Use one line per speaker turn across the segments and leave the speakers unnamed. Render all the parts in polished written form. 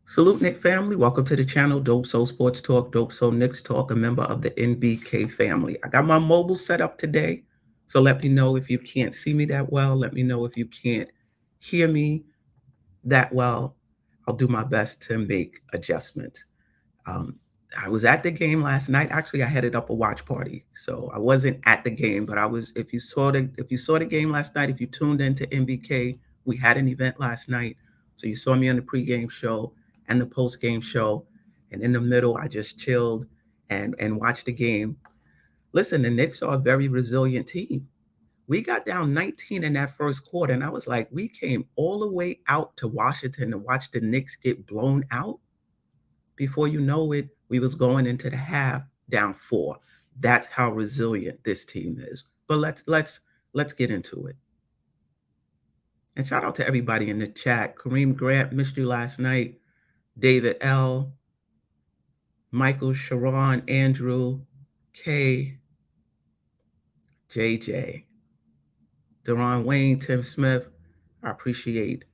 Salute, Nick family. Welcome to the channel, Dope Soul Sports Talk, Dope Soul Knicks Talk, a member of the NBK family. I got my mobile set up today, so let me know if you can't see me that well. Let me know if you can't hear me that well. I'll do my best to make adjustments. Um, I was at the game last night. Actually, I headed up a watch party, so I wasn't at the game, but I was. If you saw the game last night, if you tuned into NBK, we had an event last night, so you saw me on the pregame show and the postgame show, and in the middle, I just chilled and watched the game. Listen, the Knicks are a very resilient team. We got down 19 in that first quarter, and I was like, we came all the way out to Washington to watch the Knicks get blown out. Before you know it, we was going into the half down four. That's how resilient this team is. But let's get into it. And shout out to everybody in the chat. Kareem Grant missed you last night. David L, Michael, Sharon, Andrew, K, JJ, Deron Wayne, Tim Smith. I appreciate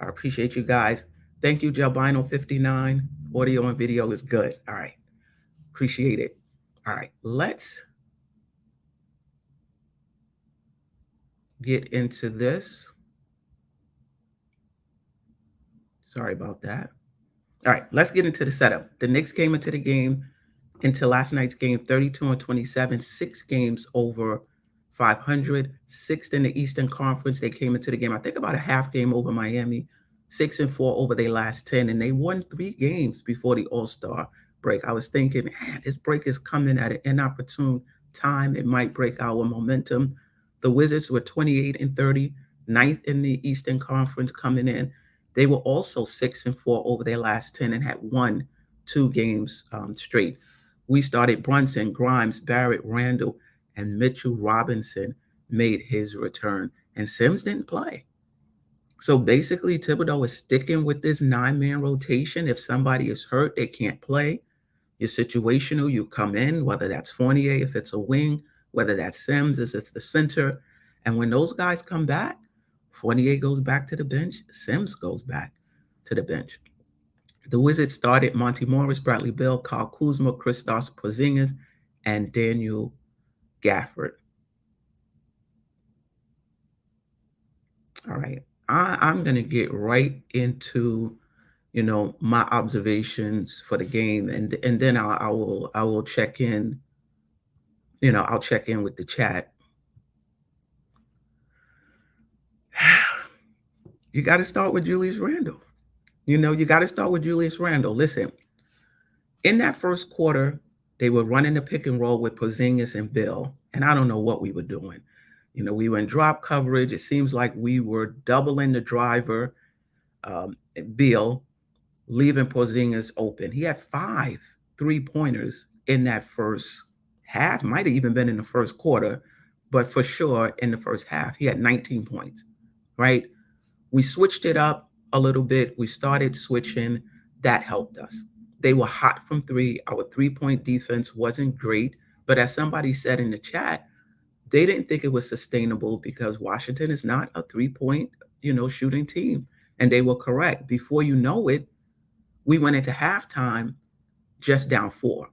you guys. Thank you, Jalbino 59. Audio and video is good. All right. Appreciate it. All right. Let's get into this. Sorry about that. All right, let's get into the setup. The Knicks came into last night's game 32 and 27, 6 games over 500, sixth in the Eastern Conference. They came into the game, I think, about a half game over Miami, 6-4 over their last 10, and they won 3 games before the All-Star break. I was thinking, man, this break is coming at an inopportune time. It might break our momentum. The Wizards were 28 and 30, ninth in the Eastern Conference coming in. They were also 6-4 over their last 10 and had won 2 games straight. We started Brunson, Grimes, Barrett, Randle, and Mitchell Robinson made his return. And Sims didn't play. So basically, Thibodeau is sticking with this 9-man rotation. If somebody is hurt, they can't play. You're situational. You come in, whether that's Fournier, if it's a wing, whether that's Sims, if it's the center. And when those guys come back, Fournier goes back to the bench. Sims goes back to the bench. The Wizards started Monty Morris, Bradley Beal, Kyle Kuzma, Kristaps Porzingis, and Daniel Gafford. All right. I'm going to get right into, my observations for the game, and then I will check in. I'll check in with the chat. You got to start with Julius Randle. You got to start with Julius Randle. Listen, in that first quarter, they were running the pick and roll with Porzingis and Bill, and I don't know what we were doing. We were in drop coverage. It seems like we were doubling the driver, Bill, leaving Porzingis open. He had 5 3-pointers in that first half. Might have even been in the first quarter, but for sure in the first half, he had 19 points, right? We switched it up a little bit. We started switching. That helped us. They were hot from 3. Our 3-point defense wasn't great, but as somebody said in the chat, they didn't think it was sustainable because Washington is not a 3-point, shooting team. And they were correct. Before you know it, we went into halftime just down 4.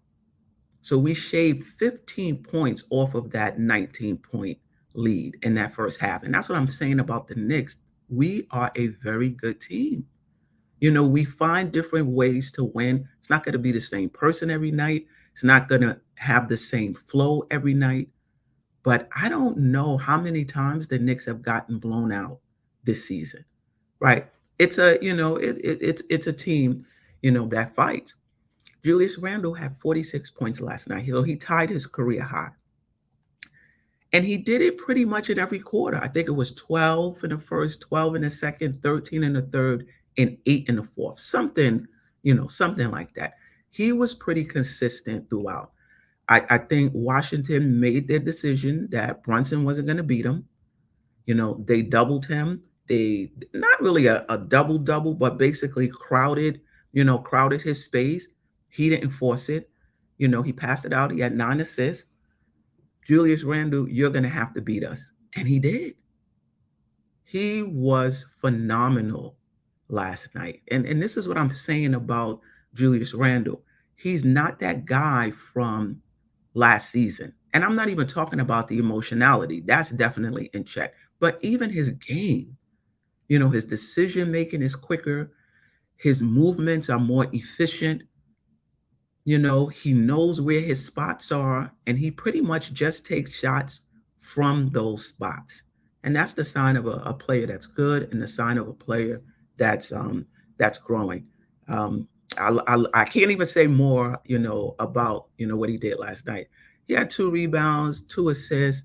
So we shaved 15 points off of that 19-point lead in that first half. And that's what I'm saying about the Knicks. We are a very good team. We find different ways to win. It's not going to be the same person every night. It's not going to have the same flow every night. But I don't know how many times the Knicks have gotten blown out this season, right? It's a, it's a team, that fights. Julius Randle had 46 points last night. So he tied his career high. And he did it pretty much in every quarter. I think it was 12 in the first, 12 in the second, 13 in the third, and 8 in the fourth. Something like that. He was pretty consistent throughout. I think Washington made their decision that Brunson wasn't going to beat him. They doubled him. They not really a double, but basically crowded his space. He didn't force it. He passed it out. He had 9 assists. Julius Randle, you're going to have to beat us. And he did. He was phenomenal last night. And this is what I'm saying about Julius Randle. He's not that guy from last season. And I'm not even talking about the emotionality. That's definitely in check. But even his game, his decision making is quicker. His movements are more efficient. He knows where his spots are, and he pretty much just takes shots from those spots. And that's the sign of a player that's good, and the sign of a player that's growing. Um, I can't even say more, about what he did last night. He had 2 rebounds, 2 assists.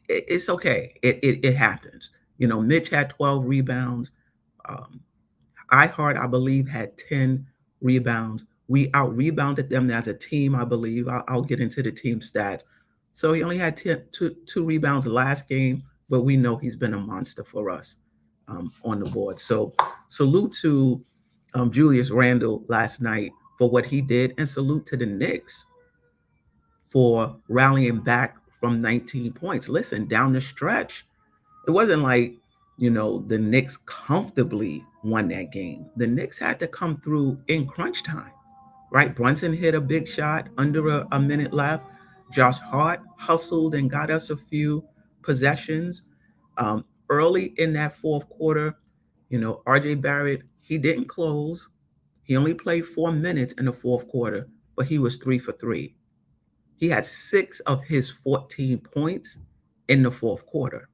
It's okay. It happens. Mitch had 12 rebounds. Um, I believe, had 10 rebounds. We out rebounded them as a team, I believe. I'll get into the team stats. So he only had two rebounds last game, but we know he's been a monster for us on the board. So salute to Julius Randle last night for what he did, and salute to the Knicks for rallying back from 19 points. Listen, down the stretch, it wasn't like, the Knicks comfortably won that game. The Knicks had to come through in crunch time, right? Brunson hit a big shot under a minute left. Josh Hart hustled and got us a few possessions. Early in that fourth quarter, RJ Barrett, he didn't close. He only played 4 minutes in the fourth quarter, but he was 3 for 3. He had 6 of his 14 points in the fourth quarter.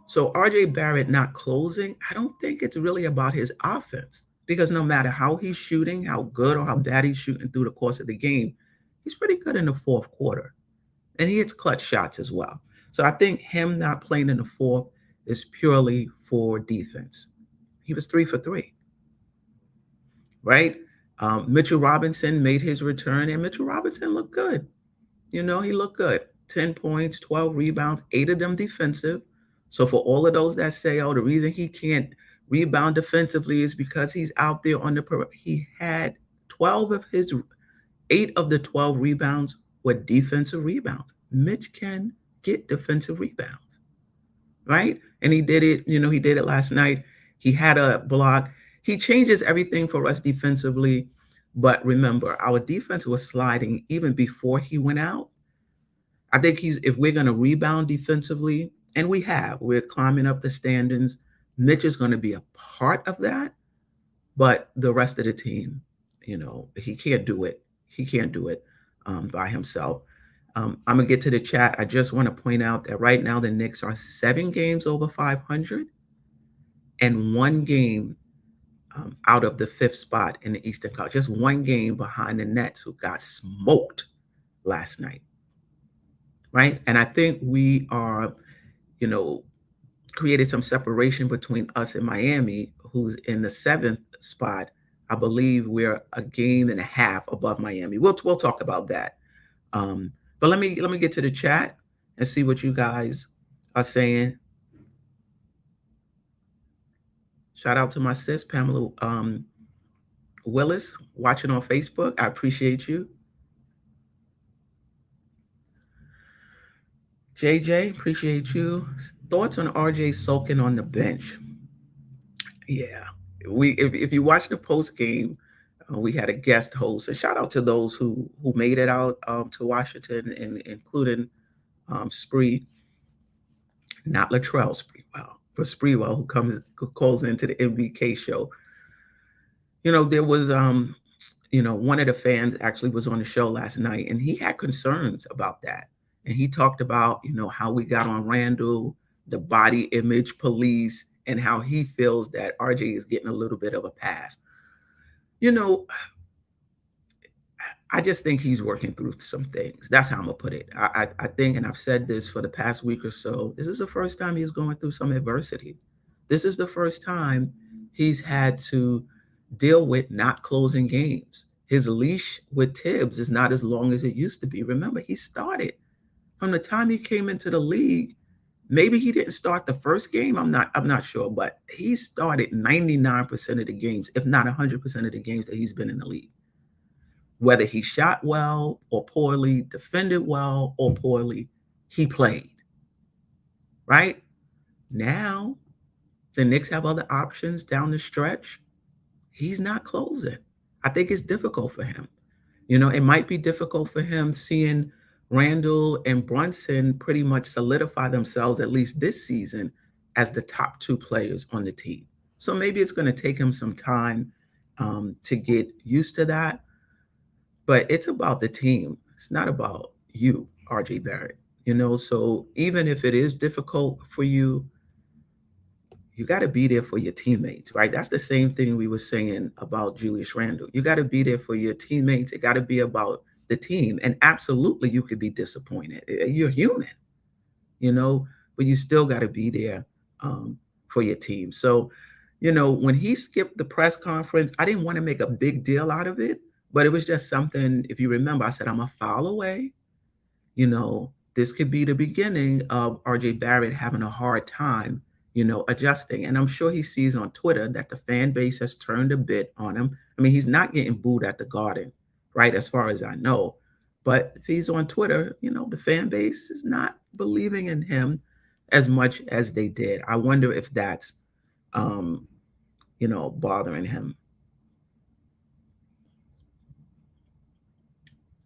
So RJ Barrett not closing, I don't think it's really about his offense, because no matter how he's shooting, how good or how bad he's shooting through the course of the game, he's pretty good in the fourth quarter. And he hits clutch shots as well. So I think him not playing in the fourth is purely for defense. He was 3 for 3, right? Mitchell Robinson made his return, and Mitchell Robinson looked good. He looked good. 10 points, 12 rebounds, 8 of them defensive. So for all of those that say, oh, the reason he can't rebound defensively is because he's out there on the perimeter, he had 8 of the 12 rebounds were defensive rebounds. Mitch can get defensive rebounds, right? And he did it, he did it last night. He had a block. He changes everything for us defensively. But remember, our defense was sliding even before he went out. I think if we're going to rebound defensively, and we're climbing up the standings, Mitch is going to be a part of that. But the rest of the team, he can't do it. He can't do it by himself. I'm going to get to the chat. I just want to point out that right now the Knicks are 7 games over 500 and 1 game out of the 5th spot in the Eastern Conference. Just 1 game behind the Nets, who got smoked last night, right? And I think we are, created some separation between us and Miami, who's in the 7th spot. I believe we're a game and a half above Miami. We'll talk about that. But let me get to the chat and see what you guys are saying. Shout out to my sis, Pamela Willis, watching on Facebook. I appreciate you. JJ, appreciate you. Thoughts on RJ sulking on the bench? Yeah, if you watch the post game, we had a guest host. And shout out to those who made it out to Washington, and including Spree, not Latrell Sprewell, but Sprewell, who calls into the MBK show. There was one of the fans actually was on the show last night, and he had concerns about that. And he talked about, how we got on Randle, the body image police, and how he feels that RJ is getting a little bit of a pass. I just think he's working through some things. That's how I'm going to put it. I think, and I've said this for the past week or so, this is the first time he's going through some adversity. This is the first time he's had to deal with not closing games. His leash with Tibbs is not as long as it used to be. Remember, he started from the time he came into the league. Maybe he didn't start the first game. I'm not sure, but he started 99% of the games, if not 100% of the games that he's been in the league. Whether he shot well or poorly, defended well or poorly, he played. Right? Now, the Knicks have other options down the stretch. he's not closing. I think it's difficult for him. You know, it might be difficult for him seeing Randall and Brunson pretty much solidify themselves, at least this season, as the top two players on the team. So maybe it's going to take him some time to get used to that. But it's about the team. It's not about you, RJ Barrett. You know, so even if it is difficult for you got to be there for your teammates, right? That's the same thing we were saying about Julius Randle. You got to be there for your teammates. It got to be about the team. And absolutely, you could be disappointed. You're human, you know, but you still got to be there for your team. So, you know, when he skipped the press conference, I didn't want to make a big deal out of it, but it was just something. If you remember, I said, I'm a foul away. You know, this could be the beginning of RJ Barrett having a hard time, you know, adjusting. And I'm sure he sees on Twitter that the fan base has turned a bit on him. I mean, he's not getting booed at the Garden, right? As far as I know. But if he's on Twitter, you know, the fan base is not believing in him as much as they did. I wonder if that's, um, you know, bothering him.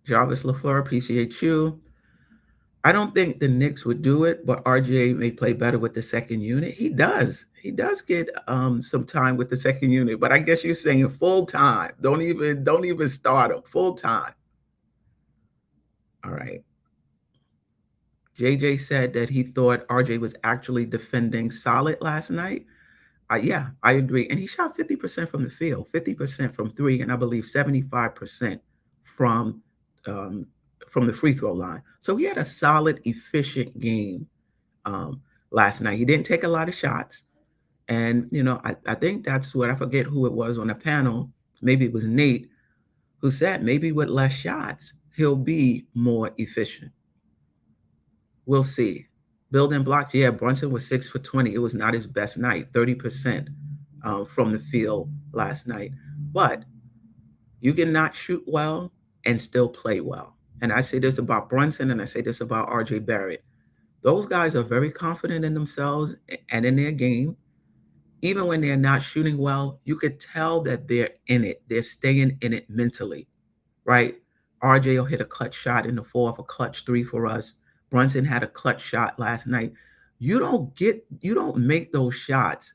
Jarvis LaFleur, appreciate you. I don't think the Knicks would do it, but RJ may play better with the second unit. He does. He does get some time with the second unit, but I guess you're saying full time. Don't even start him full time. All right. JJ said that he thought RJ was actually defending solid last night. Yeah, I agree. And he shot 50% from the field, 50% from three, and I believe 75% from um, from the free throw line. So he had a solid, efficient game um, last night. He didn't take a lot of shots. And, you know, I think that's what I forget who it was on the panel. Maybe it was Nate who said maybe with less shots, he'll be more efficient. We'll see. Building blocks, yeah, Brunson was 6 for 20. It was not his best night, 30% from the field last night. But you can not shoot well and still play well. And I say this about Brunson and I say this about RJ Barrett. Those guys are very confident in themselves and in their game. Even when they're not shooting well, you could tell that they're in it. They're staying in it mentally, right? RJ will hit a clutch shot in the fourth, a clutch three for us. Brunson had a clutch shot last night. You don't make those shots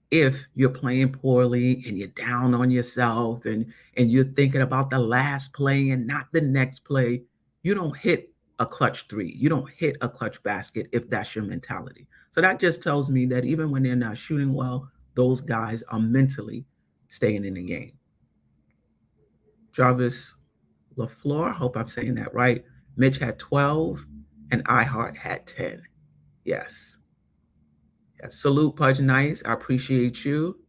if you're playing poorly and you're down on yourself and you're thinking about the last play and not the next play. You don't hit a clutch three. You don't hit a clutch basket if that's your mentality. So that just tells me that even when they're not shooting well, those guys are mentally staying in the game. Jarvis LaFleur, hope I'm saying that right. Mitch had 12 and iHeart had 10. Yes. Yes. Salute, Pudge Nice. I appreciate you.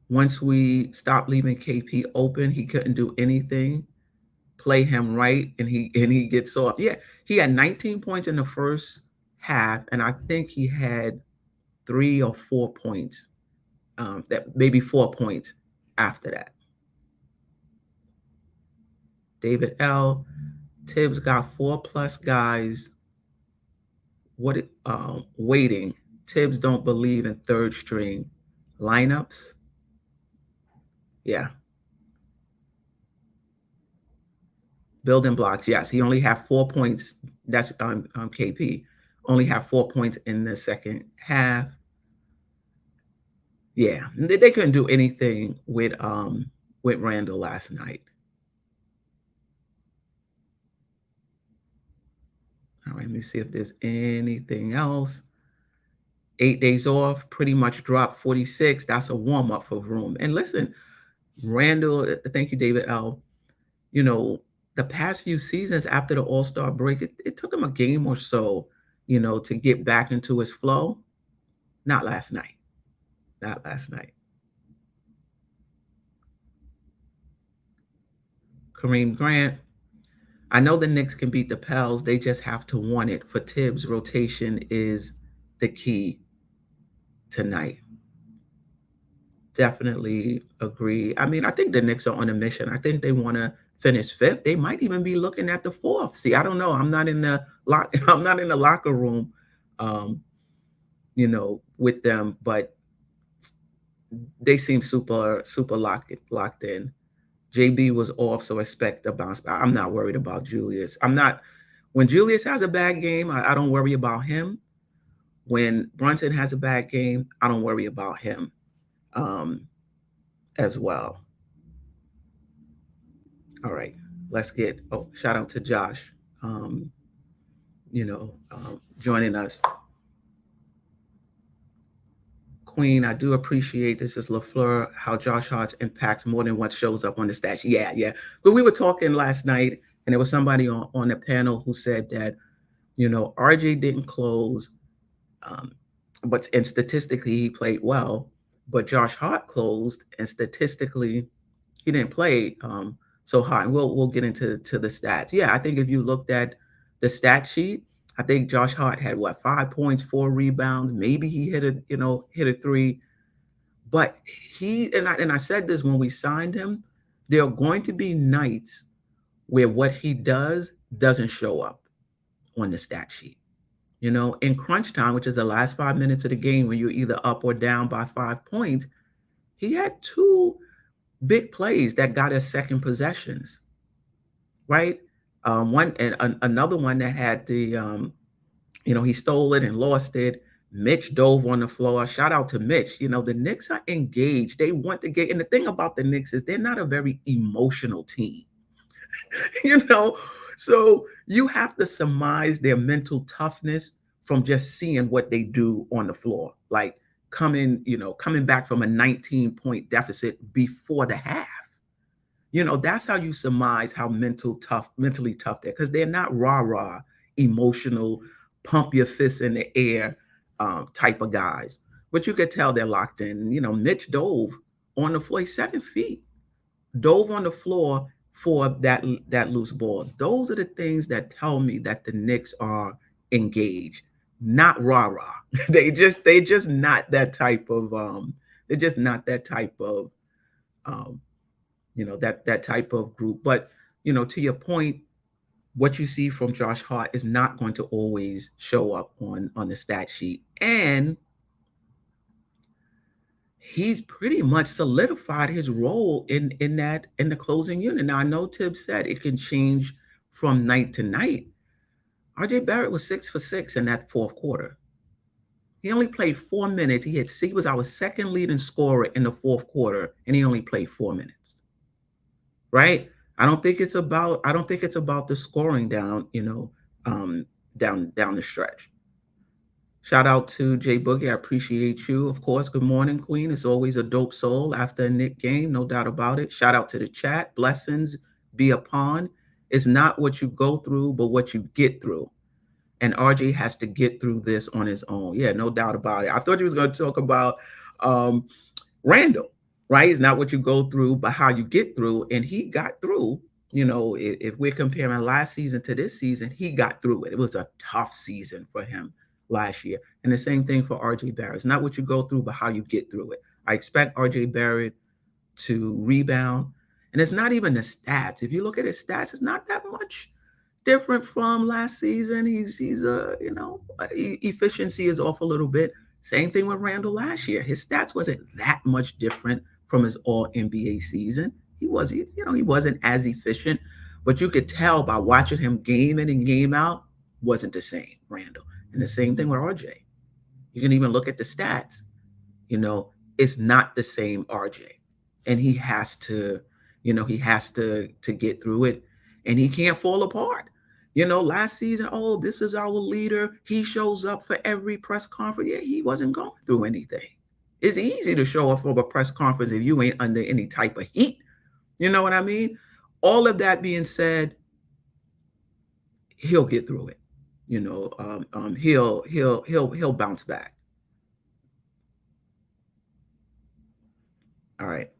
Once we stopped leaving KP open, he couldn't do anything. Play him right, and he gets off. Yeah, he had 19 points in the first half, and I think he had 3 or 4 points. That maybe 4 points after that. David L. Tibbs got 4+ guys. Waiting. Tibbs don't believe in third string lineups. Yeah. Building blocks. Yes, he only had 4 points. That's KP. Only have 4 points in the second half. Yeah, they couldn't do anything with Randle last night. All right, let me see if there's anything else. 8 days off, pretty much dropped 46. That's a warm up for room. And listen, Randle, thank you, David L. You know, the past few seasons after the All-Star break, it took him a game or so, you know, to get back into his flow. Not last night. Not last night. Kareem Grant. I know the Knicks can beat the Pels. They just have to want it. For Tibbs, rotation is the key tonight. Definitely agree. I mean, I think the Knicks are on a mission. I think they want to finish fifth. They might even be looking at the fourth. See, I don't know. I'm not in the I'm not in the locker room, you know, with them. But they seem super locked in. JB was off, so expect a bounce back. I'm not worried about Julius. I'm not. When Julius has a bad game, I don't worry about him. When Brunson has a bad game, I don't worry about him um, as well. All right, let's get. Oh, shout out to Josh. Um, joining us. Queen, I do appreciate this is LaFleur, how Josh Hart's impacts more than what shows up on the stats. Yeah, yeah. But we were talking last night, and there was somebody on the panel who said that, RJ didn't close, um, and statistically he played well, but Josh Hart closed, and statistically he didn't play so hot. And we'll get into the stats. Yeah, I think if you looked at the stat sheet, I think Josh Hart had what 5 points, 4 rebounds. Maybe he hit a three. But I said this when we signed him, there are going to be nights where what he does doesn't show up on the stat sheet. In crunch time, which is the last 5 minutes of the game when you're either up or down by 5 points, he had two big plays that got us second possessions, right? One and another one that had he stole it and lost it. Mitch dove on the floor. Shout out to Mitch. The Knicks are engaged. They want to get. And the thing about the Knicks is they're not a very emotional team. you know, so you have to surmise their mental toughness from just seeing what they do on the floor. Like coming back from a 19-point deficit before the half. That's how you surmise how mentally tough they're, because they're not rah-rah, emotional, pump your fists in the air type of guys. But you could tell they're locked in. Mitch dove on the floor, 7 feet, dove on the floor for that loose ball. Those are the things that tell me that the Knicks are engaged, not rah-rah. they just not that type of they're just not that type of um, that type of group. But to your point, what you see from Josh Hart is not going to always show up on the stat sheet, and he's pretty much solidified his role in the closing unit. Now I know Tibbs said it can change from night to night. RJ Barrett was 6 for 6 in that fourth quarter. He only played 4 minutes. He was our second leading scorer in the fourth quarter, and he only played 4 minutes. Right? I don't think it's about the scoring down, down the stretch. Shout out to Jay Boogie. I appreciate you. Of course, good morning, Queen. It's always a dope soul after a Knick game, no doubt about it. Shout out to the chat. Blessings be upon. It's not what you go through, but what you get through. And RJ has to get through this on his own. Yeah, no doubt about it. I thought you was going to talk about Randle, right? It's not what you go through, but how you get through. And he got through. If we're comparing last season to this season, he got through it. It was a tough season for him last year. And the same thing for RJ Barrett. It's not what you go through, but how you get through it. I expect RJ Barrett to rebound. And it's not even the stats. If you look at his stats, it's not that much different from last season. Efficiency is off a little bit. Same thing with Randle last year. His stats wasn't that much different from his all NBA season. He wasn't as efficient, but you could tell by watching him game in and game out, wasn't the same, Randle. And the same thing with RJ. You can even look at the stats. It's not the same RJ. And he has to get through it, and he can't fall apart. Last season, this is our leader. He shows up for every press conference. Yeah, he wasn't going through anything. It's easy to show up for a press conference if you ain't under any type of heat. You know what I mean? All of that being said, he'll get through it. He'll bounce back. All right.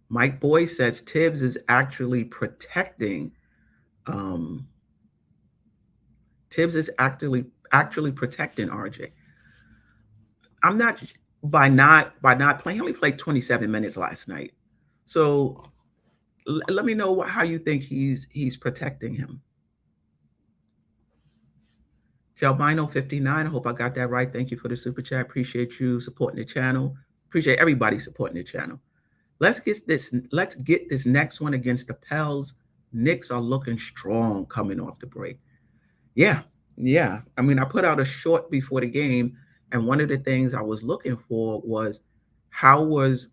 Mike Boyce says Tibbs is actually protecting. Tibbs is actually protecting RJ. I'm not by not playing. He only played 27 minutes last night. So let me know how you think he's protecting him. Shalbino 59. I hope I got that right. Thank you for the super chat. Appreciate you supporting the channel. Appreciate everybody supporting the channel. Let's get this next one against the Pels. Knicks are looking strong coming off the break. Yeah, yeah. I mean, I put out a short before the game, and one of the things I was looking for was how was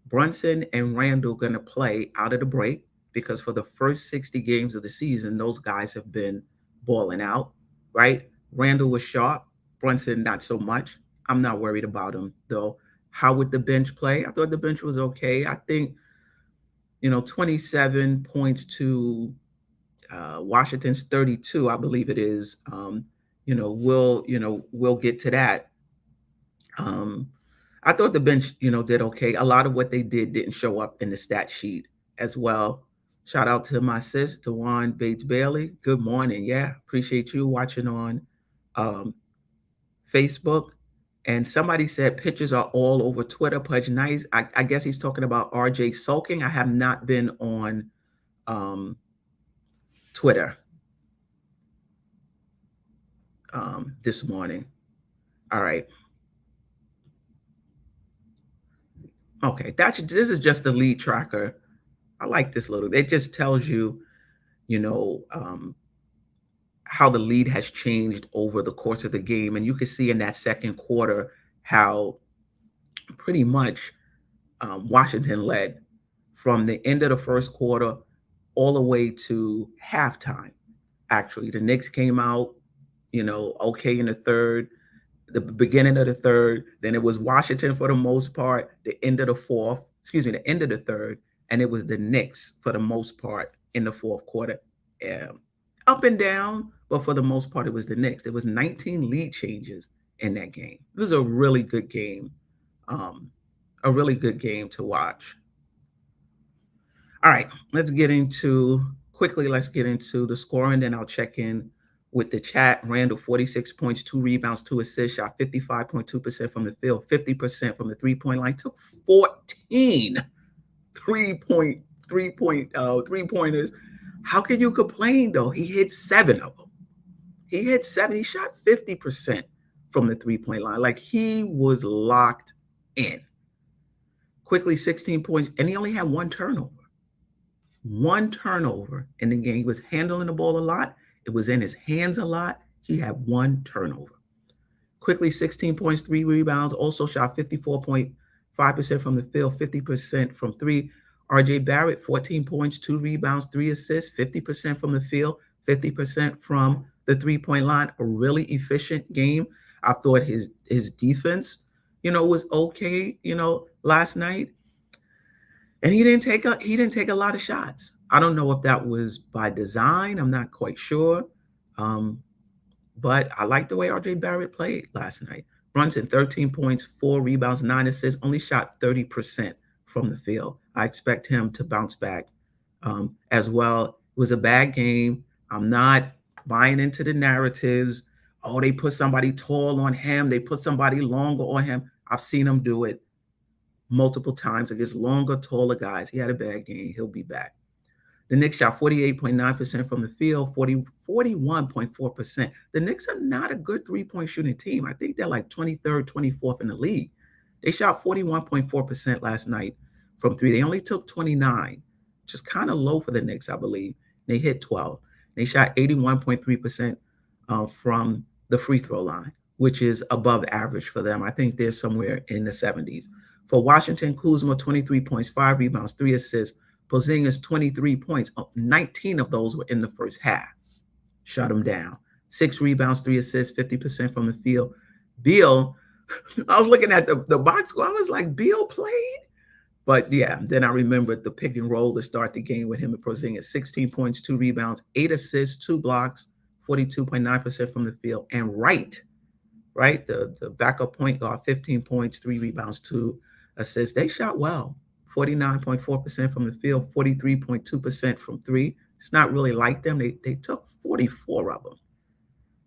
Brunson and Randle going to play out of the break? Because for the first 60 games of the season, those guys have been balling out, right? Randle was sharp, Brunson not so much. I'm not worried about him though. How would the bench play? I thought the bench was okay. I think 27 points to Washington's 32, I believe it is. We'll get to that. I thought the bench, did okay. A lot of what they didn't show up in the stat sheet as well. Shout out to my sis, Dewan Bates Bailey. Good morning. Yeah, appreciate you watching on Facebook. And somebody said pictures are all over Twitter. Pudge Nice. I guess he's talking about RJ sulking. I have not been on Twitter this morning. All right. Okay, this is just the lead tracker. I like this little. It just tells you, how the lead has changed over the course of the game, and you can see in that second quarter how pretty much Washington led from the end of the first quarter all the way to halftime. Actually, the Knicks came out, okay in the third, the beginning of the third. Then it was Washington for the most part, the end of the the end of the third, and it was the Knicks for the most part in the fourth quarter. Up and down, but for the most part, it was the Knicks. There was 19 lead changes in that game. It was a really good game, to watch. All right, let's get into the scoring, then I'll check in with the chat. Randle, 46 points, 2 rebounds, 2 assists, shot 55.2% from the field, 50% from the three-point line, took 14 three-pointers. How can you complain, though? He hit 7 of them. He shot 50% from the three-point line. Like, he was locked in. Quickly, 16 points, and he only had 1 turnover. 1 turnover in the game. He was handling the ball a lot. It was in his hands a lot. He had 1 turnover. Quickly, 16 points, 3 rebounds, also shot 54.5% from the field, 50% from 3. RJ Barrett, 14 points, 2 rebounds, 3 assists, 50% from the field, 50% from the three-point line. A really efficient game. I thought his defense, was okay, last night. And he didn't take a lot of shots. I don't know if that was by design. I'm not quite sure. But I like the way RJ Barrett played last night. Brunson, 13 points, 4 rebounds, 9 assists, only shot 30% from the field. I expect him to bounce back as well. It was a bad game. I'm not buying into the narratives. Oh, they put somebody tall on him. They put somebody longer on him. I've seen him do it multiple times against longer, taller guys. He had a bad game. He'll be back. The Knicks shot 48.9% from the field, 41.4%. The Knicks are not a good three-point shooting team. I think they're like 23rd, 24th in the league. They shot 41.4% last night from 3. They only took 29, which is kind of low for the Knicks, I believe. They hit 12. They shot 81.3% from the free throw line, which is above average for them. I think they're somewhere in the 70s. For Washington, Kuzma, 23 points, 5 rebounds, 3 assists. Porzingis, 23 points. 19 of those were in the first half. Shut him down. 6 rebounds, 3 assists, 50% from the field. Beal, I was looking at the box score. I was like, Beal played? But yeah, then I remembered the pick and roll to start the game with him and Porzingis. 16 points, 2 rebounds, 8 assists, 2 blocks, 42.9% from the field. And Wright, the backup point guard, 15 points, 3 rebounds, 2 assists. They shot well. 49.4% from the field, 43.2% from 3. It's not really like them. They took 44 of them.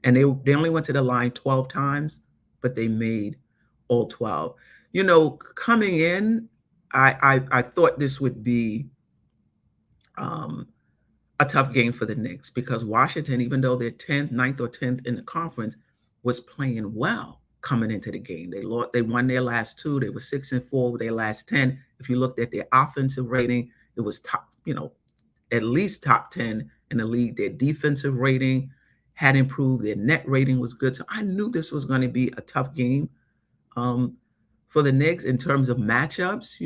And they only went to the line 12 times, but they made all 12. Coming in, I thought this would be a tough game for the Knicks because Washington, even though they're 10th, 9th or 10th in the conference, was playing well coming into the game. They won their last 2. They were 6-4 with their last 10. If you looked at their offensive rating, it was top, at least top 10 in the league. Their defensive rating had improved. Their net rating was good. So I knew this was going to be a tough game for the Knicks in terms of matchups.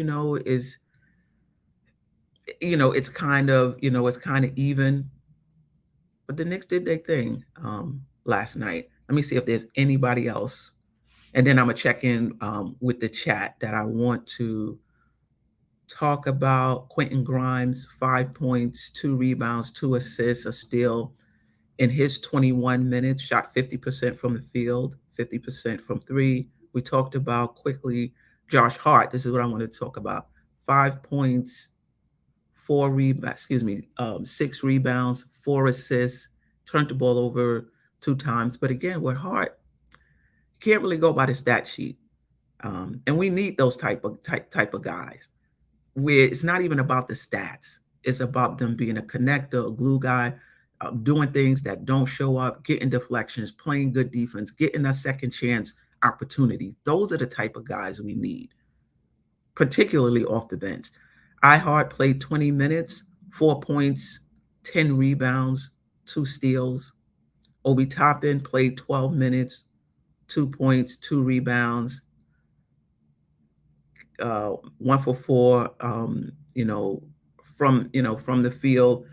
It's kind of even. But the Knicks did their thing last night. Let me see if there's anybody else. And then I'm going to check in with the chat that I want to talk about. Quentin Grimes, 5 points, 2 rebounds, 2 assists, a steal in his 21 minutes, shot 50% from the field, 50% from 3. We talked about quickly Josh Hart. This is what I want to talk about. 5 points, 6 rebounds, 4 assists, turned the ball over 2 times. But again, with Hart, you can't really go by the stat sheet. And we need those type of guys where it's not even about the stats. It's about them being a connector, a glue guy, doing things that don't show up, getting deflections, playing good defense, getting a second chance opportunities. Those are the type of guys we need, particularly off the bench. Hart played 20 minutes, 4 points, 10 rebounds, 2 steals. Obi Toppin played 12 minutes, 2 points, 2 rebounds, 1 for 4, from the field.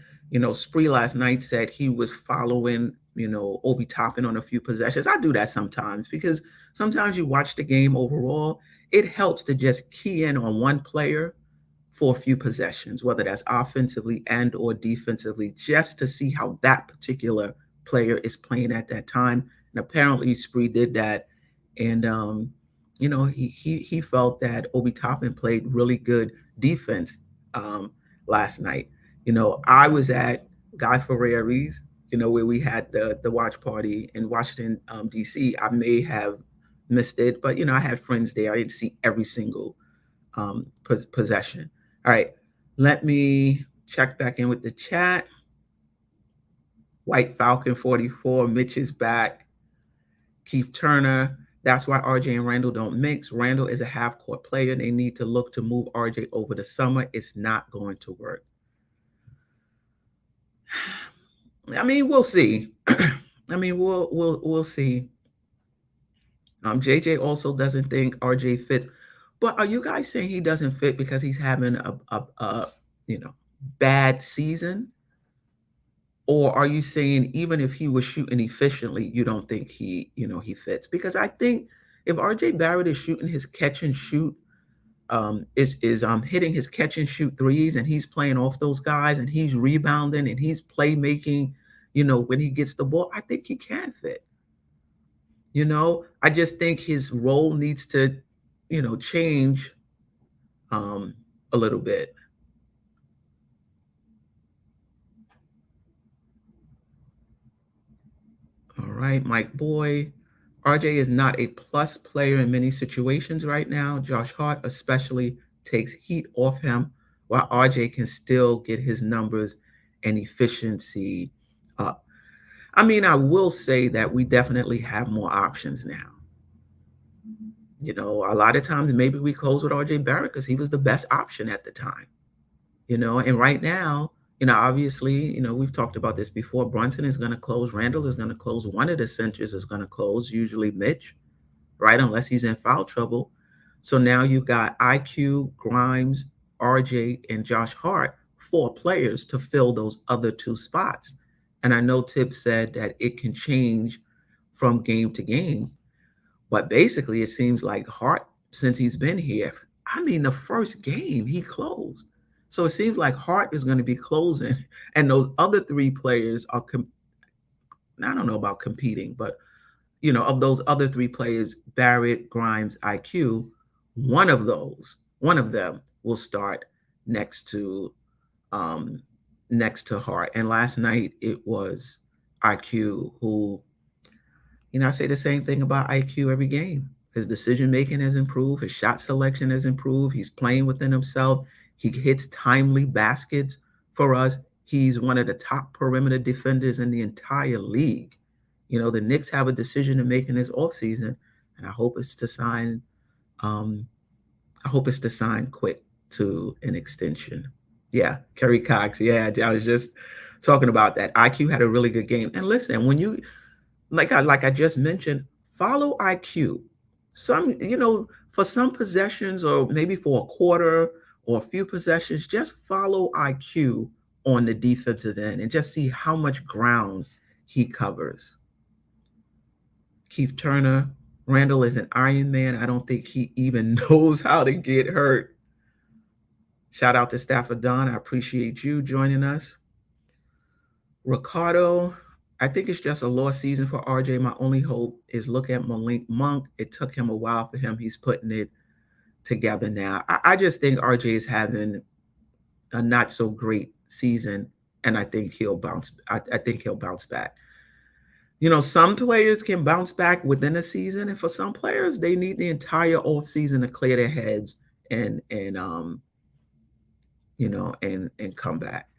Spree last night said he was following, Obi Toppin on a few possessions. I do that sometimes because sometimes you watch the game overall. It helps to just key in on one player for a few possessions, whether that's offensively and or defensively, just to see how that particular player is playing at that time. And apparently Spree did that. And, he felt that Obi Toppin played really good defense last night. I was at Guy Ferreri's, where we had the watch party in Washington, D.C. I may have missed it, but, I had friends there. I didn't see every single possession. All right, let me check back in with the chat. White Falcon 44, Mitch is back. Keith Turner, that's why RJ and Randle don't mix. Randle is a half-court player. They need to look to move RJ over the summer. It's not going to work. I mean, we'll see. We'll see. JJ also doesn't think RJ fits. But are you guys saying he doesn't fit because he's having a bad season? Or are you saying even if he was shooting efficiently, you don't think he fits? Because I think if RJ Barrett is shooting his catch and shoot, is hitting his catch and shoot threes, and he's playing off those guys, and he's rebounding, and he's playmaking, when he gets the ball, I think he can fit. I just think his role needs to, change a little bit. All right, Mike Boy. RJ is not a plus player in many situations right now. Josh Hart especially takes heat off him, while RJ can still get his numbers and efficiency up. I mean, I will say that we definitely have more options now. A lot of times maybe we close with RJ Barrett because he was the best option at the time. And right now, obviously, we've talked about this before. Brunson is going to close. Randle is going to close. One of the centers is going to close, usually Mitch, right? Unless he's in foul trouble. So now you've got IQ, Grimes, RJ, and Josh Hart, 4 players to fill those other 2 spots. And I know Tibbs said that it can change from game to game. But basically, it seems like Hart, since he's been here, the first game he closed. So it seems like Hart is going to be closing, and those other 3 players are, I don't know about competing, but, of those other 3 players, Barrett, Grimes, IQ, one of them will start next to Hart. And last night it was IQ who, I say the same thing about IQ every game. His decision-making has improved. His shot selection has improved. He's playing within himself. He hits timely baskets for us. He's one of the top perimeter defenders in the entire league. The Knicks have a decision to make in this offseason. and I hope it's to sign. I hope it's to sign quick to an extension. Yeah, Kerry Cox. Yeah, I was just talking about that. IQ had a really good game. And listen, when you like I just mentioned, follow IQ. Some, for some possessions or maybe for a quarter or a few possessions, just follow IQ on the defensive end and just see how much ground he covers. Keith Turner, Randle is an Iron Man. I don't think he even knows how to get hurt. Shout out to Stafford Don. I appreciate you joining us. Ricardo, I think it's just a lost season for RJ. My only hope is look at Malik Monk. It took him a while for him. He's putting it together now. I just think RJ is having a not so great season, and I think he'll bounce. I think he'll bounce back. Some players can bounce back within a season, and for some players, they need the entire offseason to clear their heads and come back.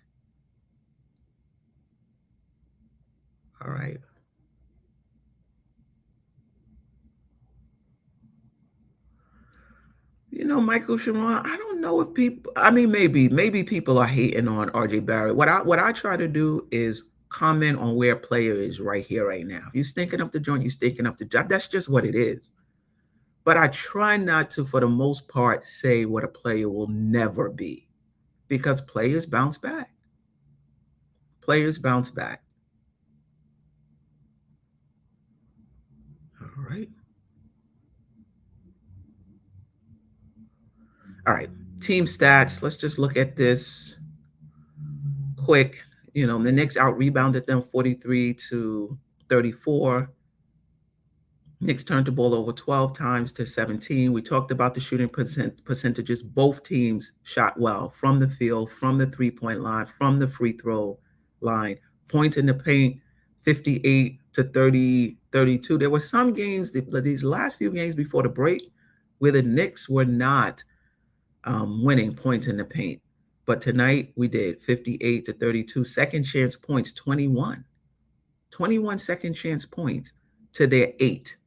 All right. Michael Sharon, I don't know if people, I mean, maybe people are hating on RJ Barrett. What I try to do is comment on where a player is right here, right now. If you're stinking up the joint, you're stinking up the job. That's just what it is. But I try not to, for the most part, say what a player will never be, because players bounce back. Players bounce back. All right. All right. Team stats. Let's just look at this quick. The Knicks out rebounded them 43-34. Knicks turned the ball over 12 times to 17. We talked about the shooting percentages. Both teams shot well from the field, from the three-point line, from the free throw line. Points in the paint, 58-32. There were some games, these last few games before the break, where the Knicks were not winning points in the paint. But tonight we did 58-32. Second chance points, 21. 21 second chance points to their 8.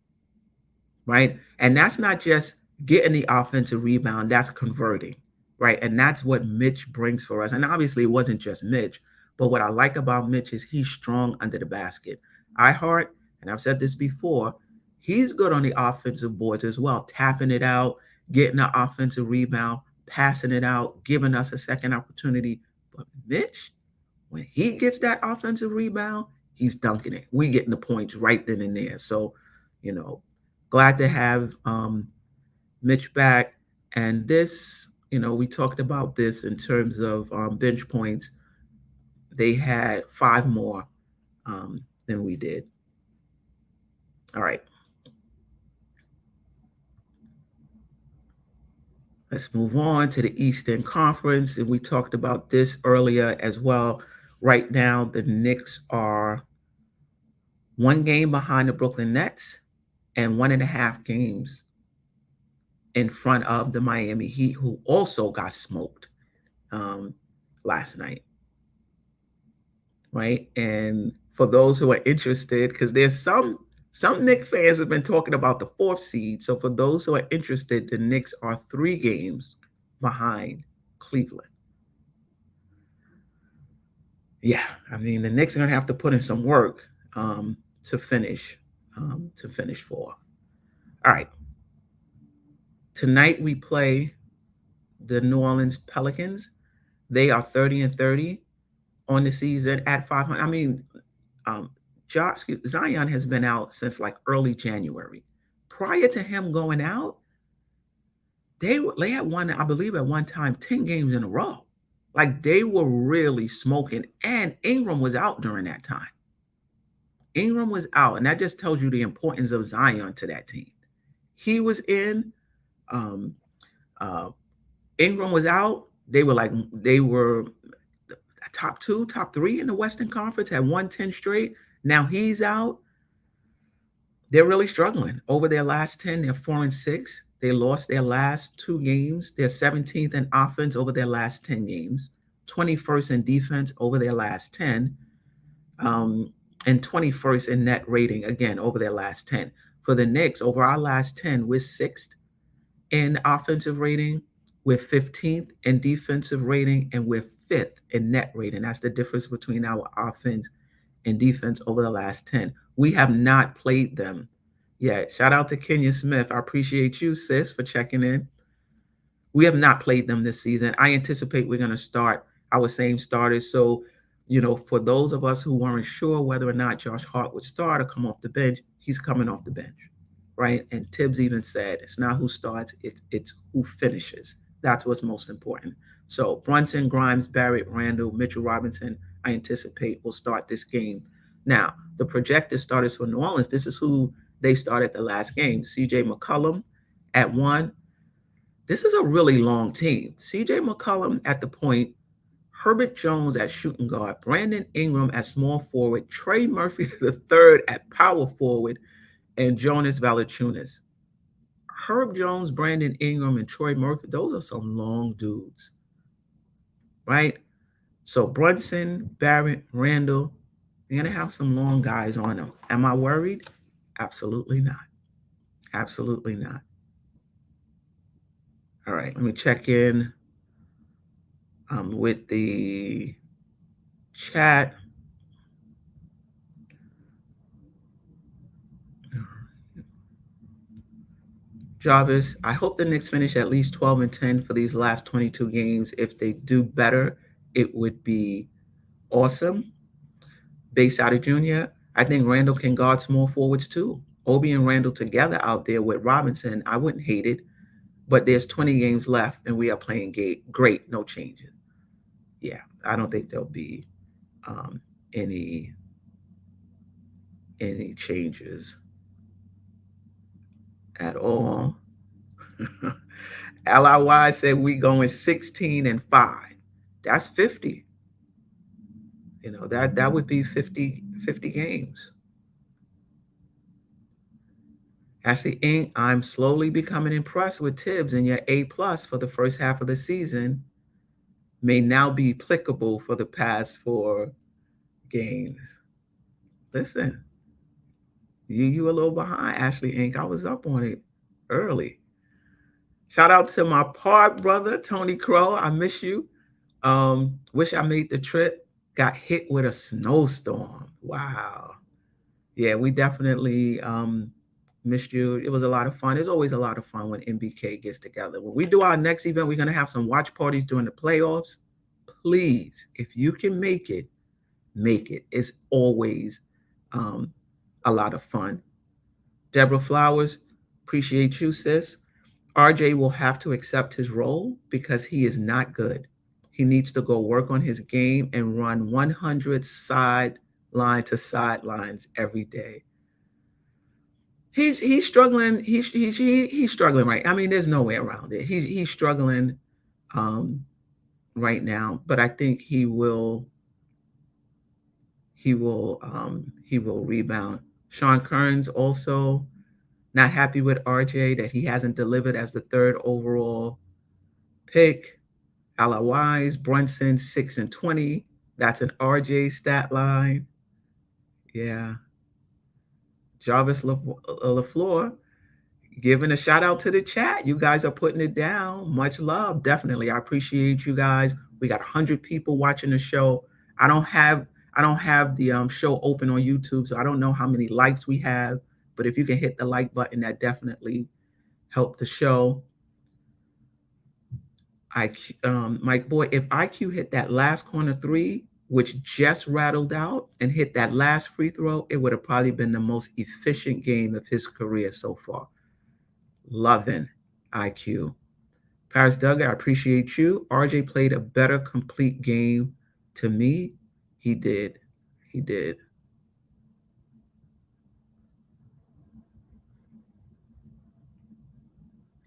Right? And that's not just getting the offensive rebound, that's converting, right? And that's what Mitch brings for us. And obviously it wasn't just Mitch, but what I like about Mitch is he's strong under the basket. iHeart, and I've said this before, he's good on the offensive boards as well, tapping it out, getting an offensive rebound, passing it out, giving us a second opportunity. But Mitch, when he gets that offensive rebound, he's dunking it. We getting the points right then and there. So, glad to have Mitch back. And this, we talked about this in terms of bench points. They had 5 more than we did. All right. Let's move on to the Eastern Conference. And we talked about this earlier as well. Right now, the Knicks are 1 game behind the Brooklyn Nets and 1.5 games in front of the Miami Heat, who also got smoked last night. Right. And for those who are interested, because there's some Knicks fans have been talking about the 4th seed. So for those who are interested, the Knicks are 3 games behind Cleveland. Yeah, I mean, the Knicks are going to have to put in some work to finish 4. All right. Tonight we play the New Orleans Pelicans. They are 30-30 on the season at 500. I mean, Zion has been out since like early January. Prior to him going out, they had won, I believe, at one time 10 games in a row. Like, they were really smoking, and Ingram was out during that time. Ingram was out, and that just tells you the importance of Zion to that team. He was in. Ingram was out. They were top 2, top 3 in the Western Conference, had won 10 straight. Now he's out. They're really struggling. Over their last 10, they're 4-6. They lost their last 2 games. They're 17th in offense over their last 10 games, 21st in defense over their last 10, and 21st in net rating, again, over their last 10. For the Knicks, over our last 10, we're sixth in offensive rating, we're 15th in defensive rating, and we're fifth in net rating. That's the difference between our offense and defense over the last 10. We have not played them yet. Shout out to Kenya Smith. I appreciate you, sis, for checking in. We have not played them this season. I anticipate we're going to start our same starters. So, for those of us who weren't sure whether or not Josh Hart would start or come off the bench, he's coming off the bench, right? And Tibbs even said it's not who starts, it's who finishes. That's what's most important. So Brunson, Grimes, Barrett, Randle, Mitchell Robinson, I anticipate will start this game. Now, the projected starters for New Orleans, this is who they started the last game. CJ McCollum at 1. This is a really long team. CJ McCollum at the point, Herbert Jones at shooting guard, Brandon Ingram at small forward, Trey Murphy III at power forward, and Jonas Valanciunas. Herb Jones, Brandon Ingram, and Troy Murphy, those are some long dudes, right? So Brunson, Barrett, Randle, they're going to have some long guys on them. Am I worried? Absolutely not. Absolutely not. All right, let me check in with the chat. Jarvis, I hope the Knicks finish at least 12-10 for these last 22 games. If they do better, it would be awesome. Base out of Junior, I think Randle can guard small forwards too. Obi and Randle together out there with Robinson, I wouldn't hate it. But there's 20 games left, and we are playing great, no changes. Yeah, I don't think there'll be any changes at all. LIY said we going 16-5. That's 50. That would be 50 games. Ashley Inc., I'm slowly becoming impressed with Tibbs, and your A+ for the first half of the season may now be applicable for the past 4 games. Listen, you a little behind, Ashley Inc. I was up on it early. Shout out to my part brother, Tony Crow. I miss you. Wish I made the trip. Got hit with a snowstorm. Wow. Yeah, we definitely missed you. It was a lot of fun. It's always a lot of fun when MBK gets together. When we do our next event, we're going to have some watch parties during the playoffs. Please, if you can make it, make it. It's always a lot of fun. Deborah Flowers, appreciate you, sis. RJ will have to accept his role because he is not good. He needs to go work on his game and run 100 sideline to sidelines every day. He's struggling. He's struggling, right? I mean, there's no way around it. He's struggling right now, but I think he will rebound. Sean Kearns also not happy with RJ that he hasn't delivered as the 3rd overall pick. Alawise, Brunson 6-20. That's an RJ stat line. Yeah. Jarvis LaFleur giving a shout out to the chat. You guys are putting it down. Much love. Definitely. I appreciate you guys. We got 100 people watching the show. I don't have the show open on YouTube, so I don't know how many likes we have. But if you can hit the like button, that definitely helped the show. Mike Boy, if IQ hit that last corner 3, which just rattled out, and hit that last free throw, it would have probably been the most efficient game of his career so far. Loving IQ. Paris Duggar, I appreciate you. RJ played a better complete game to me. He did.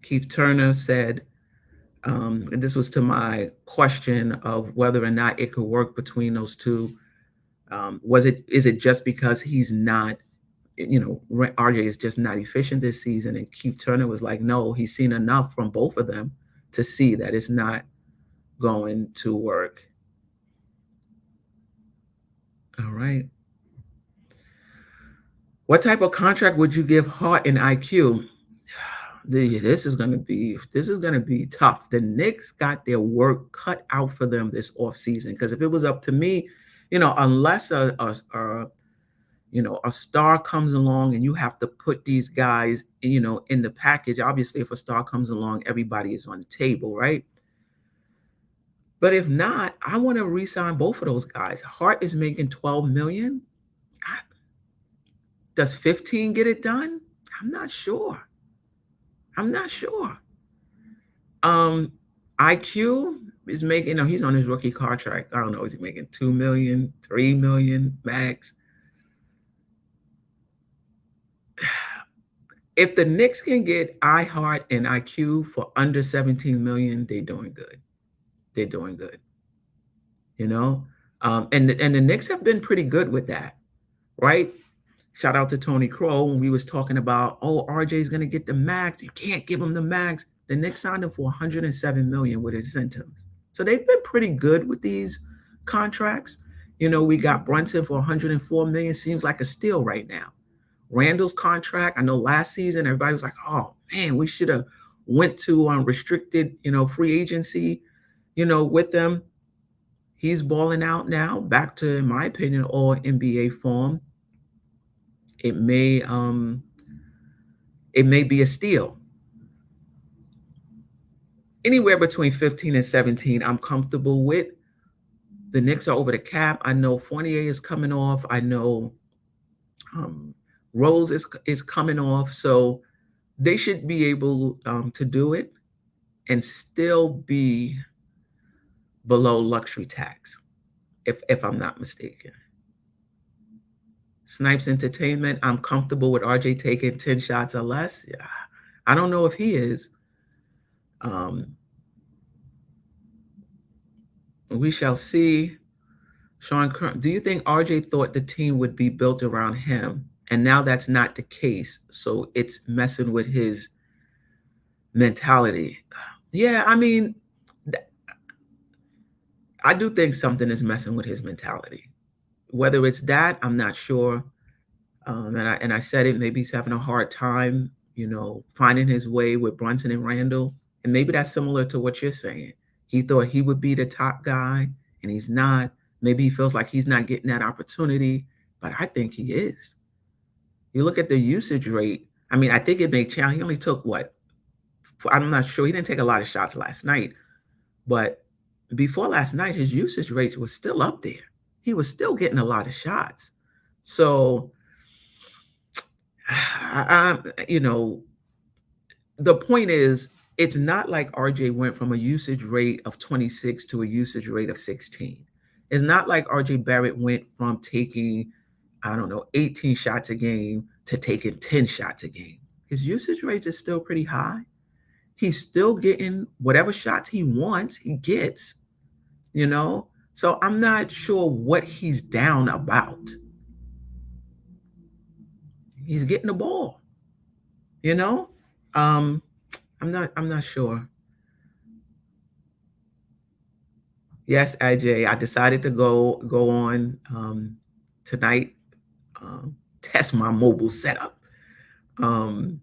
Keith Turner said, and this was to my question of whether or not it could work between those two. Is it just because he's not, RJ is just not efficient this season? And Keith Turner was like, no, he's seen enough from both of them to see that it's not going to work. All right. What type of contract would you give Hart and IQ? This is gonna be tough. The Knicks got their work cut out for them this offseason. Because if it was up to me, unless a star comes along and you have to put these guys, in the package. Obviously, if a star comes along, everybody is on the table, right? But if not, I want to re-sign both of those guys. Hart is making 12 million. Does 15 get it done? I'm not sure. IQ is making, he's on his rookie contract. I don't know, is he making 2 million, 3 million max? If the Knicks can get iHeart and IQ for under 17 million, they're doing good. They're doing good. And the Knicks have been pretty good with that, right? Shout out to Tony Crow when we was talking about, RJ's gonna get the max. You can't give him the max. The Knicks signed him for 107 million with incentives. So they've been pretty good with these contracts. We got Brunson for 104 million. Seems like a steal right now. Randle's contract, I know last season everybody was like, oh man, we should have went to restricted, free agency, with them. He's balling out now, back to, in my opinion, all NBA form. It may be a steal. Anywhere between 15 and 17, I'm comfortable with. The Knicks are over the cap. I know Fournier is coming off. I know Rose is coming off. So they should be able to do it and still be below luxury tax, if I'm not mistaken. Snipes Entertainment, I'm comfortable with RJ taking 10 shots or less. Yeah, I don't know if he is. We shall see. Sean, do you think RJ thought the team would be built around him? And now that's not the case. So it's messing with his mentality. Yeah, I mean, I do think something is messing with his mentality. Whether it's that, I'm not sure. And I said it, maybe he's having a hard time, finding his way with Brunson and Randle. And maybe that's similar to what you're saying. He thought he would be the top guy, and he's not. Maybe he feels like he's not getting that opportunity, but I think he is. You look at the usage rate. I mean, I think it may change. He only took what? I'm not sure. He didn't take a lot of shots last night, but before last night, his usage rate was still up there. He was still getting a lot of shots. So, the point is, it's not like RJ went from a usage rate of 26 to a usage rate of 16. It's not like RJ Barrett went from taking, 18 shots a game to taking 10 shots a game. His usage rates is still pretty high. He's still getting whatever shots he wants, he gets, So I'm not sure what he's down about. He's getting the ball, I'm not sure. Yes, AJ, I decided to go on tonight, test my mobile setup. I'm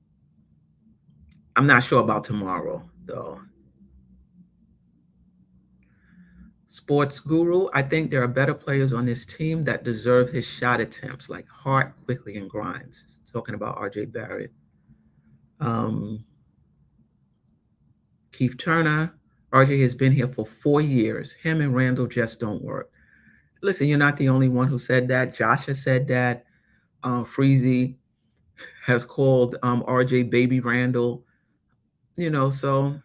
not sure about tomorrow though. Sports Guru, I think there are better players on this team that deserve his shot attempts, like Hart, Quickly, and Grimes. Talking about RJ Barrett. Keith Turner, RJ has been here for 4 years. Him and Randle just don't work. Listen, you're not the only one who said that. Josh has said that. Freezy has called RJ Baby Randle. So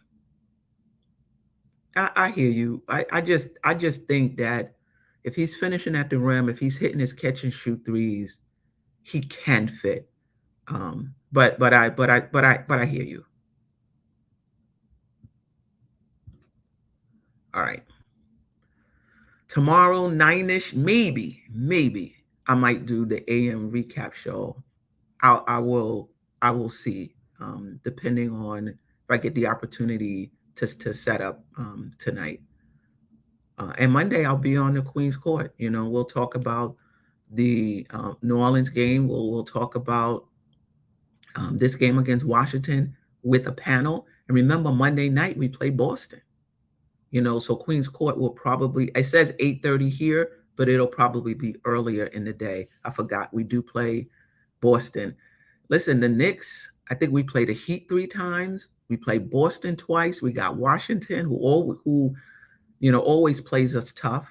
I hear you. I just think that if he's finishing at the rim, if he's hitting his catch and shoot threes, he can fit. But I hear you. All right. Tomorrow, 9-ish, maybe I might do the AM recap show. I will see, depending on if I get the opportunity to set up tonight. And Monday I'll be on the Queen's Court. We'll talk about the New Orleans game. We'll talk about this game against Washington with a panel. And remember, Monday night we play Boston. So Queens Court will probably, it says 8:30 here, but it'll probably be earlier in the day. I forgot we do play Boston. Listen, the Knicks, I think we played the Heat 3 times. We played Boston twice. We got Washington, who always plays us tough.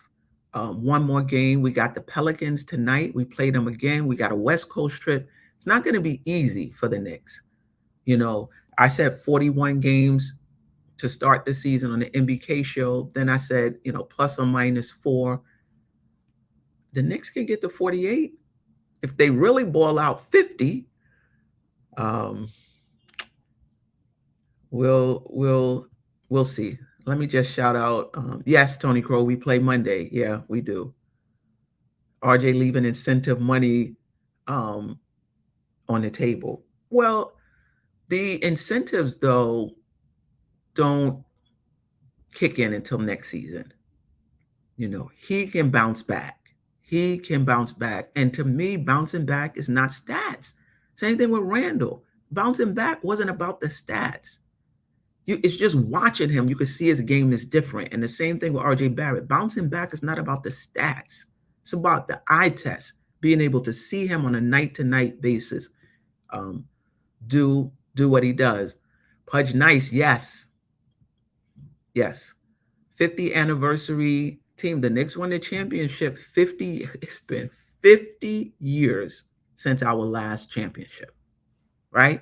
One more game. We got the Pelicans tonight. We play them again. We got a West Coast trip. It's not going to be easy for the Knicks. I said 41 games to start the season on the MBK show. Then I said, plus or minus 4. The Knicks can get to 48. If they really ball out 50, we'll see. Let me just shout out. Yes, Tony Crow, we play Monday. Yeah, we do. RJ leaving incentive money on the table. Well, the incentives, though, don't kick in until next season. He can bounce back. He can bounce back. And to me, bouncing back is not stats. Same thing with Randle. Bouncing back wasn't about the stats. It's just watching him. You can see his game is different. And the same thing with RJ Barrett. Bouncing back is not about the stats. It's about the eye test, being able to see him on a night-to-night basis do what he does. Pudge Nice, yes. Yes. 50th anniversary team. The Knicks won the championship 50. It's been 50 years since our last championship, right?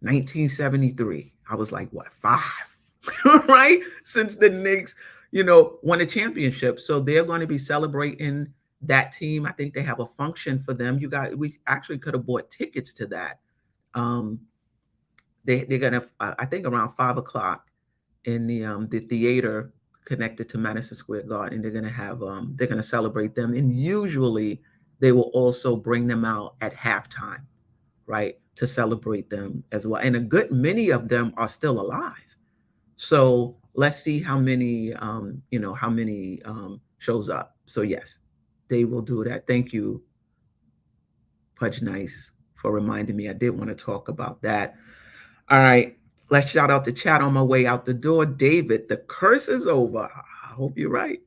1973. I was like, what, 5? Right? Since the Knicks, won a championship. So they're going to be celebrating that team. I think they have a function for them. We actually could have bought tickets to that. They're gonna, I think, around 5:00 in the theater connected to Madison Square Garden. They're gonna celebrate them, and usually they will also bring them out at halftime, right, to celebrate them as well. And a good many of them are still alive. So let's see how many shows up. So yes, they will do that. Thank you, Pudge Nice, for reminding me. I did want to talk about that. All right, let's shout out the chat on my way out the door. David, the curse is over. I hope you're right.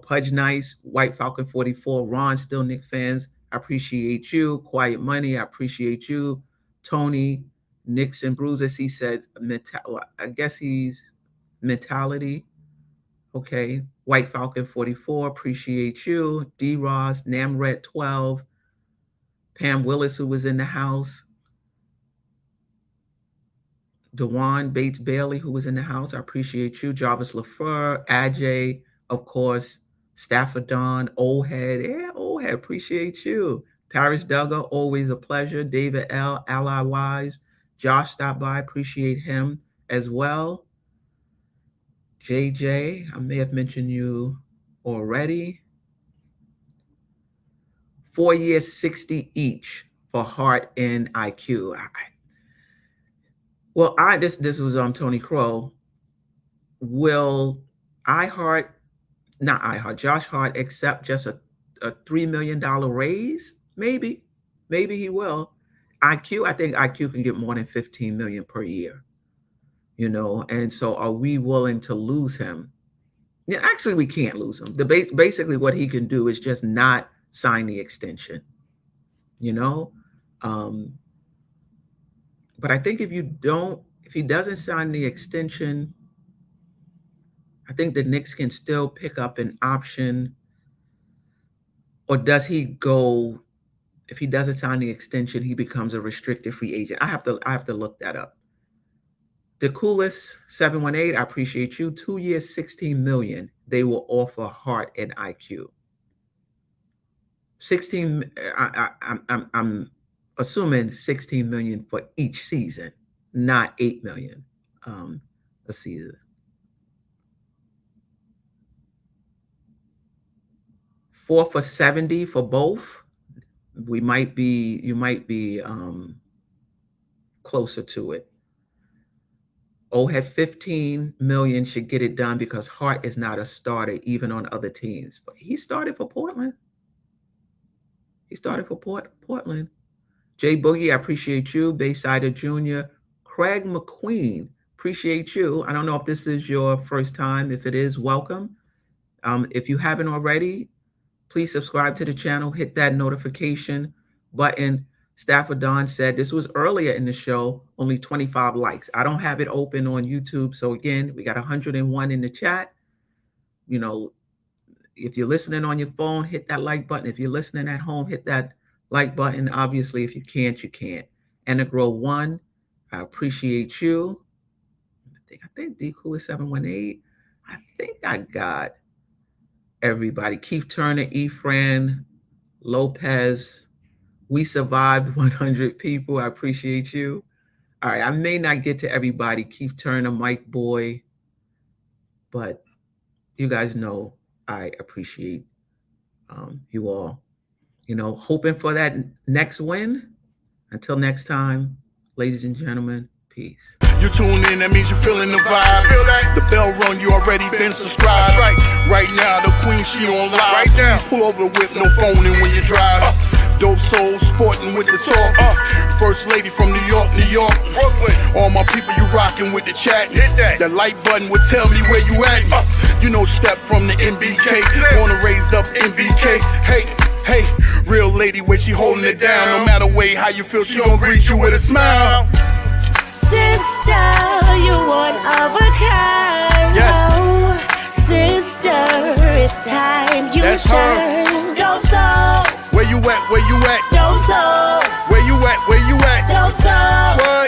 Pudge Nice, White Falcon 44, Ron, still Knick fans. I appreciate you. Quiet Money, I appreciate you. Tony, Knicks and Bruises, he said, I guess he's mentality. Okay. White Falcon 44, appreciate you. D Ross, Namret 12, Pam Willis, who was in the house. Dewan Bates Bailey, who was in the house, I appreciate you. Jarvis LaFleur, Ajay, of course, Stafford Don, Old Head, yeah, Old Head, appreciate you. Paris Duggar, always a pleasure. David L, Ally Wise, Josh stopped by, appreciate him as well. JJ, I may have mentioned you already. 4 years, 60 each for Heart and IQ. Well, this was Tony Crow. Will Josh Hart accept just a $3 million raise? Maybe he will. IQ, I think IQ can get more than 15 million per year. And so are we willing to lose him? Yeah, actually, we can't lose him. Basically what he can do is just not sign the extension. But I think if he doesn't sign the extension, I think the Knicks can still pick up an option. Or does he go, if he doesn't sign the extension, he becomes a restricted free agent? I have to look that up. The coolest 718, I appreciate you. 2 years, 16 million. They will offer Hart and IQ. 16. I'm assuming 16 million for each season, not 8 million a season. 4 for 70 for both. You might be closer to it. Had 15 million should get it done because Hart is not a starter even on other teams. But he started for Portland. He started for Portland. Jay Boogie, I appreciate you. Baysider Jr. Craig McQueen, appreciate you. I don't know if this is your first time. If it is, welcome. If you haven't already, please subscribe to the channel. Hit that notification button. Stafford Don said this was earlier in the show, only 25 likes. I don't have it open on YouTube. So again, we got 101 in the chat. You know, if you're listening on your phone, hit that like button. If you're listening at home, hit that like button. Obviously, if you can't, you can't. And to grow one, I appreciate you. I think D Cool is 718. I think I got everybody. Keith Turner, Efran, Lopez. We survived 100 people. I appreciate you. All right, I may not get to everybody. Keith Turner, Mike Boy, but you guys know I appreciate you all. You know, hoping for that next win. Until next time, ladies and gentlemen, peace.
You tune in, that means you're feeling the vibe. The bell rung, you already been subscribed. Right now, the queen, she on live. Please pull over the whip, no phoning when you drive. Dope Soul sporting with the talk. First lady from New York, New York. All my people, you rocking with the chat. That like button would tell me where you at. You know, step from the MBK, born and raised up MBK. Hey, real lady, where she holding it down. No matter way how you feel, she gon' greet you with a smile.
Sister, you one of a kind.
Yes.
Oh, sister, it's time you
That's
shine. Dope Soul.
Where you at? Where you at?
Dope Soul.
Where you at? Where you at?
Dope Soul.
What?